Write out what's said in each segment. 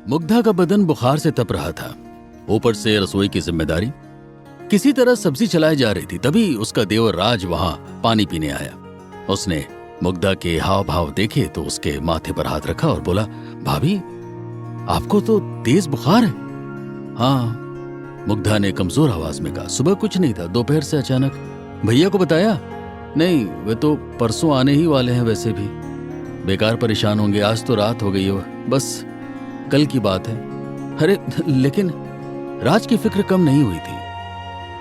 मुग्धा का बदन बुखार से तप रहा था, ऊपर से रसोई की जिम्मेदारी। किसी तरह सब्जी चलाई जा रही थी, तभी उसका देवर राज वहां पानी पीने आया। उसने मुग्धा के हाव भाव देखे तो उसके माथे पर हाथ रखा और बोला, भाभी आपको तो तेज बुखार है। हाँ, मुग्धा ने कमजोर आवाज में कहा। सुबह कुछ नहीं था, दोपहर से अचानक। भैया को बताया? नहीं, वे तो परसों आने ही वाले हैं, वैसे भी बेकार परेशान होंगे, आज तो रात हो गई हो, बस कल की बात है। अरे लेकिन राज की फिक्र कम नहीं हुई थी,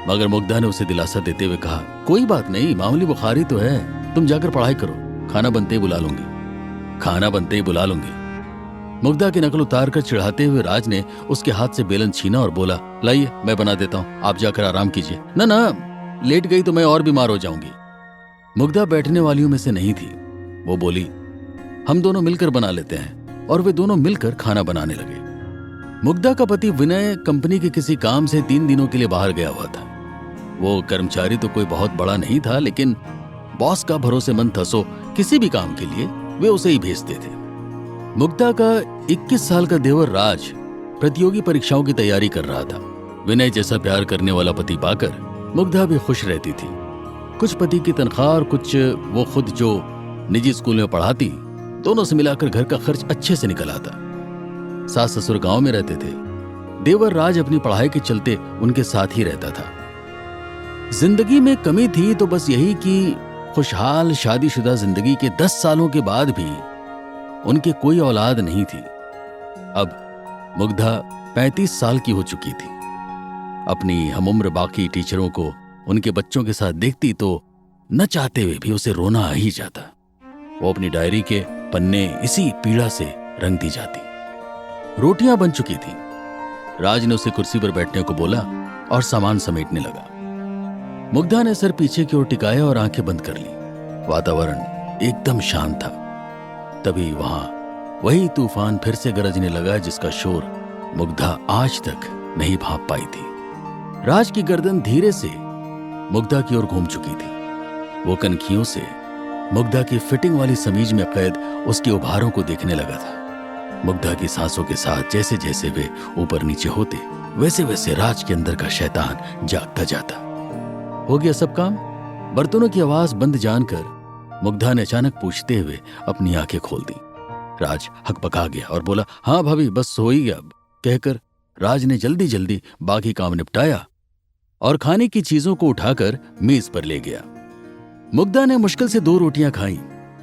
मगर मुग्धा ने उसे दिलासा देते हुए कहा, कोई बात नहीं, मामूली बुखारी तो है, तुम जाकर पढ़ाई करो, खाना बनते ही बुला लूंगी। खाना बनते ही बुला लूंगी। मुग्धा की नकल उतार कर चिढ़ाते हुए राज ने उसके हाथ से बेलन छीना और बोला, लाइए मैं बना देता हूं, आप जाकर आराम कीजिए। ना ना, लेट गई तो मैं और बीमार हो जाऊंगी। मुग्धा बैठने वालियों में से नहीं थी। वो बोली, हम दोनों मिलकर बना लेते हैं, और वे दोनों मिलकर खाना बनाने लगे। मुग्धा का पति विनय कंपनी के किसी काम से 3 दिनों के लिए बाहर गया हुआ था। वो कर्मचारी तो कोई बहुत बड़ा नहीं था, लेकिन बॉस का भरोसेमंद था, सो किसी भी काम के लिए वे उसे ही भेजते थे। मुग्धा का 21 साल का देवर राज प्रतियोगी परीक्षाओं की तैयारी कर रहा था। विनय जैसा प्यार करने वाला पति पाकर मुग्धा भी खुश रहती थी। कुछ पति की तनख्वाह और कुछ वो खुद जो निजी स्कूल में पढ़ाती, दोनों से मिलाकर घर का खर्च अच्छे से निकल आता। सास ससुर गांव में रहते थे। देवर राज अपनी पढ़ाई के चलते उनके साथ ही रहता था। जिंदगी में कमी थी तो बस यही कि खुशहाल शादीशुदा जिंदगी के 10 सालों के बाद भी उनके कोई औलाद नहीं थी। अब मुग्धा 35 साल की हो चुकी थी। अपनी हमउम्र बाकी टीचरों को उनके बच्चों के साथ देखती तो न चाहते हुए भी उसे रोना आ ही जाता। वो अपनी डायरी के पन्ने इसी पीड़ा से रंगती जाती। रोटियां बन चुकी थी। राज ने उसे कुर्सी पर बैठने को बोला और सामान समेटने लगा। मुग्धा ने सर पीछे की ओर टिकाया और आंखें बंद कर ली। वातावरण एकदम शांत था। तभी वहां वही तूफान फिर से गरजने लगा जिसका शोर मुग्धा आज तक नहीं भांप पाई थी। राज की गर्दन धीरे से मुग्धा की ओर घूम चुकी थी। वो कनखियों से मुग्धा की फिटिंग वाली समीज में कैद उसके उभारों को देखने लगा था। मुग्धा की सांसों के साथ जैसे जैसे वे ऊपर नीचे होते, वैसे वैसे राज के अंदर का शैतान जागता जाता। हो गया सब काम? बर्तनों की आवाज बंद जानकर मुग्धा ने अचानक पूछते हुए अपनी आंखें खोल दी। राज हकपका गया और बोला, हाँ भाभी, बस हो ही गया। कहकर राज ने जल्दी जल्दी बाकी काम निपटाया और खाने की चीजों को उठाकर मेज पर ले गया। मुग्धा ने मुश्किल से 2 रोटियां खाई,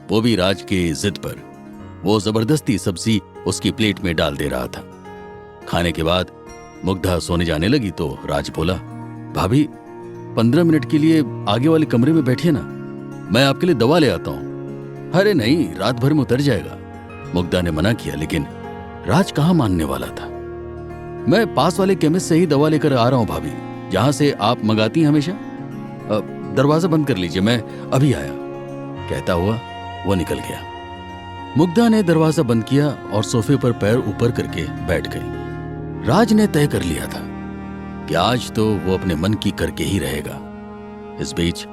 वो भी राज के जिद पर। वो जबरदस्ती सब्जी उसकी प्लेट में डाल दे रहा था। खाने के बाद मुग्धा सोने जाने लगी तो राज बोला, भाभी 15 मिनट के लिए आगे वाले कमरे में बैठिए ना, मैं आपके लिए दवा ले आता हूं। अरे नहीं, रात भर में उतर जाएगा। मुग्धा ने मना किया, लेकिन राज कहां मानने वाला था। मैं पास वाले केमिस्ट से ही दवा लेकर आ रहा हूं भाभी, जहां से आप मंगाती हैं हमेशा। दरवाजा बंद कर लीजिए, मैं अभी आया। कहता हुआ वो निकल गया। मुग्धा ने दरवाजा बंद किया और सोफे पर पैर ऊपर करके बैठ गई। राज ने तय कर लिया था कि आज तो वो अपने मन की करके ही रहेगा। इस बीच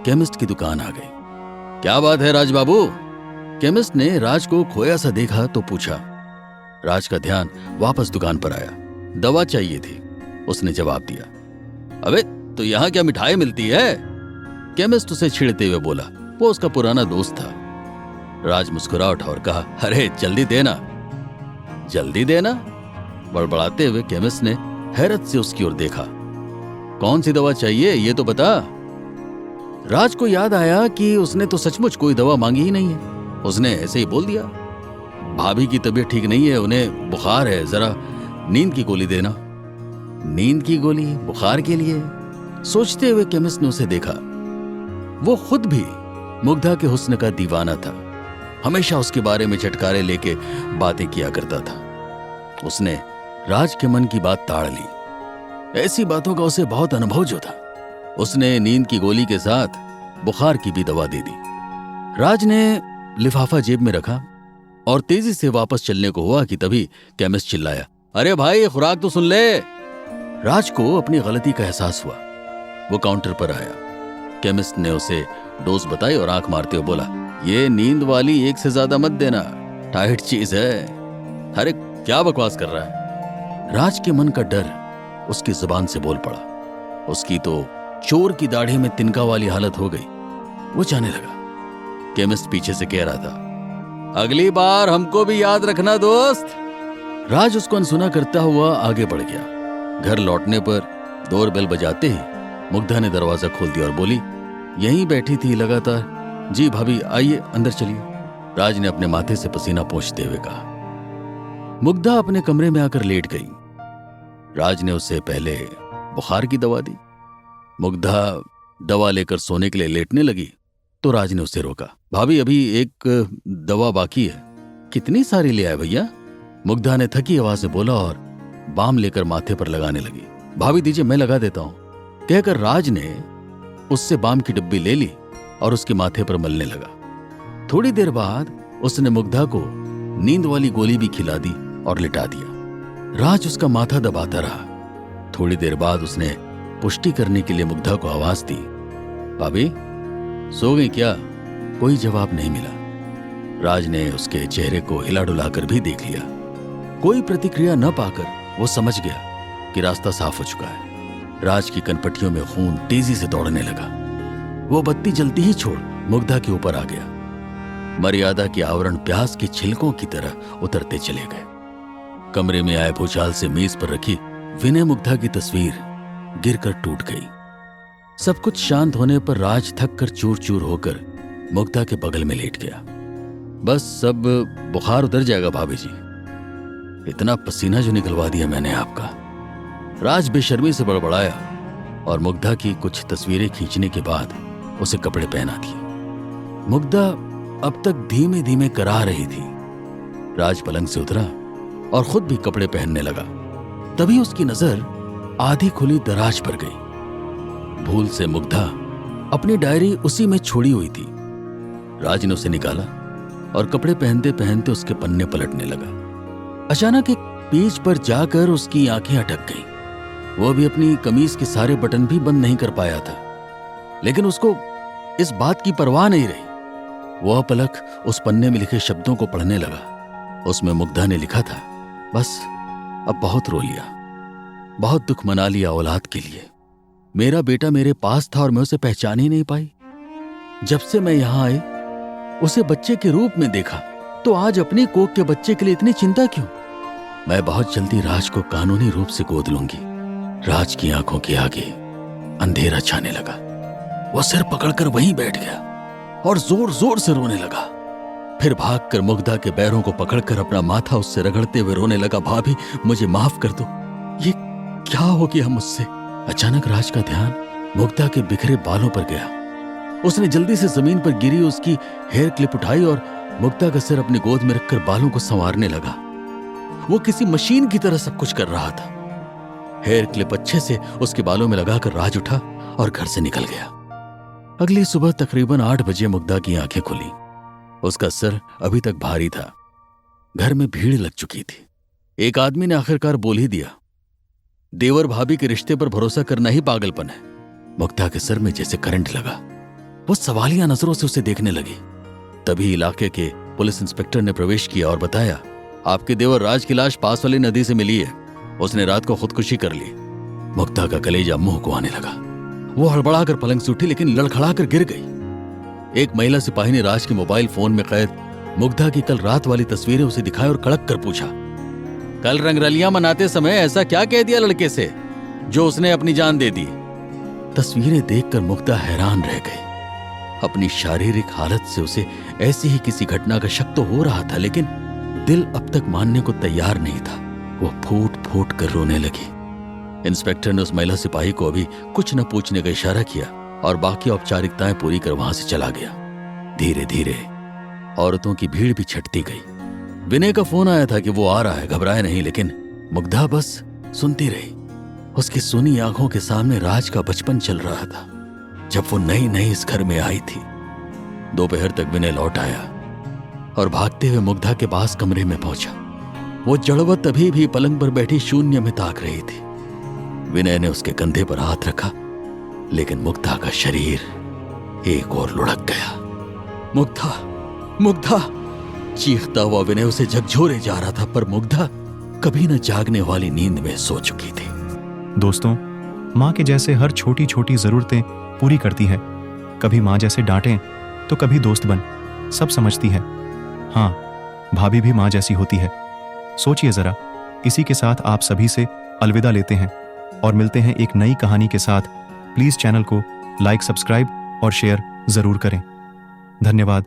केमिस्ट की दुकान आ गई। क्या बात है राज बाबू? केमिस्ट ने राज को खोया सा देखा तो पूछा। राज का ध्यान वापस दुकान पर आया। दवा चाहिए थी, उसने जवाब दिया। अबे तो यहां क्या मिठाई मिलती है? केमिस्ट उसे छिड़ते हुए बोला। वो उसका पुराना दोस्त था। राज मुस्कुरा उठा और कहा, अरे जल्दी देना। जल्दी देना? बड़बड़ाते हुए केमिस्ट ने हैरत से उसकी ओर देखा। कौन सी दवा चाहिए ये तो बता। राज को याद आया कि उसने तो सचमुच कोई दवा मांगी ही नहीं है। उसने ऐसे ही बोल दिया, भाभी की तबीयत ठीक नहीं है, उन्हें बुखार है, जरा नींद की गोली देना। नींद की गोली बुखार के लिए? सोचते हुए केमिस्ट ने उसे देखा। वो खुद भी मुग्धा के हुस्न का दीवाना था। हमेशा उसके बारे में चटकारे लेके बातें किया करता था। उसने राज के मन की बात ताड़ ली। ऐसी बातों का उसे बहुत अनुभव जो था। उसने नींद की गोली के साथ बुखार की भी दवा दे दी। राज ने लिफाफा जेब में रखा और तेजी से वापस चलने को हुआ कि तभी केमिस्ट चिल्लाया, अरे भाई खुराक तो सुन ले। राज को अपनी गलती का एहसास हुआ। वो काउंटर पर आया। केमिस्ट ने उसे डोज बताई और आंख मारते हुए बोला, ये नींद वाली 1 से ज्यादा मत देना, टाइट चीज है। अरे क्या बकवास कर रहा है? राज के मन का डर उसकी जुबान से बोल पड़ा। उसकी तो चोर की दाढ़ी में तिनका वाली हालत हो गई। वो जाने लगा। केमिस्ट पीछे से कह रहा था, अगली बार हमको भी याद रखना दोस्त। राज उसको अनसुना करता हुआ आगे बढ़ गया। घर लौटने पर डोर बेल बजाते ही मुग्धा ने दरवाजा खोल दिया और बोली, यहीं बैठी थी लगातार। जी भाभी आइए अंदर चलिए, राज ने अपने माथे से पसीना पोंछते हुए कहा। मुग्धा अपने कमरे में आकर लेट गई। राज ने उसे पहले बुखार की दवा दी। मुग्धा दवा लेकर सोने के लिए लेटने लगी तो राज ने उसे रोका। भाभी अभी एक दवा बाकी है। कितनी सारी ले आए भैया? मुग्धा ने थकी आवाज से बोला और बाम लेकर माथे पर लगाने लगी। भाभी दीजिए मैं लगा देता हूं, कहकर राज ने उससे बाम की डिब्बी ले ली और उसके माथे पर मलने लगा। थोड़ी देर बाद उसने मुग्धा को नींद वाली गोली भी खिला दी और लिटा दिया। राज उसका माथा दबाता रहा। थोड़ी देर बाद उसने पुष्टि करने के लिए मुग्धा को आवाज दी, भाभी सो गई क्या? कोई जवाब नहीं मिला। राज ने उसके चेहरे को हिला डुलाकर भी देख लिया। कोई प्रतिक्रिया न पाकर वो समझ गया कि रास्ता साफ हो चुका है। राज की कनपट्टियों में खून तेजी से दौड़ने लगा। वो बत्ती जलती ही छोड़ मुग्धा के ऊपर आ गया। मर्यादा के आवरण प्याज के छिलकों की तरह उतरते चले गए। कमरे में आए भूचाल से मेज पर रखी विनय मुग्धा की तस्वीर गिरकर टूट गई। सब कुछ शांत होने पर राज थक कर चूर चूर होकर मुग्धा के बगल में लेट गया। बस सब बुखार उतर जाएगा भाभी जी। इतना पसीना जो निकलवा दिया मैंने आपका। राज बेशर्मी से बड़बड़ाया और मुग्धा की कुछ तस्वीरें खींचने के बाद उसे कपड़े पहना दिए। मुग्धा अब तक धीमे धीमे करा रही थी। राज पलंग से उतरा और खुद भी कपड़े पहनने लगा। तभी उसकी नजर आधी खुली दराज पर गई। भूल से मुग्धा अपनी डायरी उसी में छोड़ी हुई थी। राज ने उसे निकाला और कपड़े पहनते पहनते उसके पन्ने पलटने लगा। अचानक एक पेज पर जाकर उसकी आंखें अटक गईं। वो भी अपनी कमीज के सारे बटन भी बंद नहीं कर पाया था, लेकिन उसको इस बात की परवाह नहीं रही। वो अपलक उस पन्ने में लिखे शब्दों को पढ़ने लगा। उसमें मुग्धा ने लिखा था, बस अब बहुत रो लिया, बहुत दुख मना लिया औलाद के लिए। मेरा बेटा मेरे पास था और मैं उसे पहचान ही नहीं पाई। जब से मैं यहां आई उसे बच्चे के रूप में देखा, तो आज अपनी कोख के बच्चे के लिए इतनी चिंता क्यों? मैं बहुत जल्दी राज को कानूनी रूप से गोद लूंगी। राज की आंखों के आगे अंधेरा छाने लगा। वो सिर पकड़कर वहीं बैठ गया और जोर जोर से रोने लगा। फिर भागकर मुग्धा के पैरों को पकड़कर अपना माथा उससे रगड़ते हुए रोने लगा, भाभी मुझे माफ कर दो, ये क्या हो गया मुझसे? अचानक राज का ध्यान मुग्धा के बिखरे बालों पर गया। उसने जल्दी से जमीन पर गिरी उसकी हेयर क्लिप उठाई और मुग्धा का सिर अपनी गोद में रखकर बालों को संवारने लगा। वो किसी मशीन की तरह सब कुछ कर रहा था। हेयर क्लिप अच्छे से उसके बालों में लगाकर राज उठा और घर से निकल गया। अगली सुबह तकरीबन 8 बजे मुग्धा की आंखें खुली। उसका सर अभी तक भारी था। घर में भीड़ लग चुकी थी। एक आदमी ने आखिरकार बोल ही दिया, देवर भाभी के रिश्ते पर भरोसा करना ही पागलपन है। मुग्धा के सर में जैसे करंट लगा। वो सवालिया नजरों से उसे देखने लगी। तभी इलाके के पुलिस इंस्पेक्टर ने प्रवेश किया और बताया, आपके देवर राज की लाश पास वाली नदी से मिली है। उसने रात को खुदकुशी कर ली। मुग्धा का कलेजा मुंह को आने लगा। वो हड़बड़ाकर पलंग से उठी, लेकिन लड़खड़ाकर गिर गई। एक महिला सिपाही ने राज के मोबाइल फोन में कैद मुग्धा की कल रात वाली तस्वीरें उसे दिखाई और कड़क कर पूछा, कल रंगरलियां मनाते समय ऐसा क्या कह दिया लड़के से जो उसने अपनी जान दे दी? तस्वीरें देखकर मुग्धा हैरान रह गई। अपनी शारीरिक हालत से उसे ऐसी ही किसी घटना का शक तो हो रहा था, लेकिन दिल अब तक मानने को तैयार नहीं था। वो फूट फूट कर रोने लगी। इंस्पेक्टर ने उस महिला सिपाही को अभी कुछ न पूछने का इशारा किया और बाकी औपचारिकताएं पूरी कर वहां से चला गया। धीरे धीरे औरतों की भीड़ भी छटती गई। विनय का फोन आया था कि वो आ रहा है, घबराए नहीं, लेकिन मुग्धा बस सुनती रही। उसकी सुनी आंखों के सामने राज का बचपन चल रहा था, जब वो नई नई इस घर में आई थी। दोपहर तक विनय लौट आया और भागते हुए मुग्धा के पास कमरे में पहुंचा। वो जड़वत अभी भी पलंग पर बैठी शून्य में ताक रही थी। विनय ने उसके कंधे पर हाथ रखा, लेकिन मुग्धा का शरीर एक और लुढ़क गया। मुग्धा, मुग्धा! चीखता हुआ विनय उसे झकझोरे जा रहा था, पर मुग्धा कभी न जागने वाली नींद में सो चुकी थी। दोस्तों, माँ के जैसे हर छोटी छोटी जरूरतें पूरी करती है। कभी माँ जैसे डांटें तो कभी दोस्त बन सब समझती है। हाँ, भाभी भी माँ जैसी होती है। सोचिए जरा। इसी के साथ आप सभी से अलविदा लेते हैं और मिलते हैं एक नई कहानी के साथ। प्लीज चैनल को लाइक, सब्सक्राइब और शेयर जरूर करें। धन्यवाद।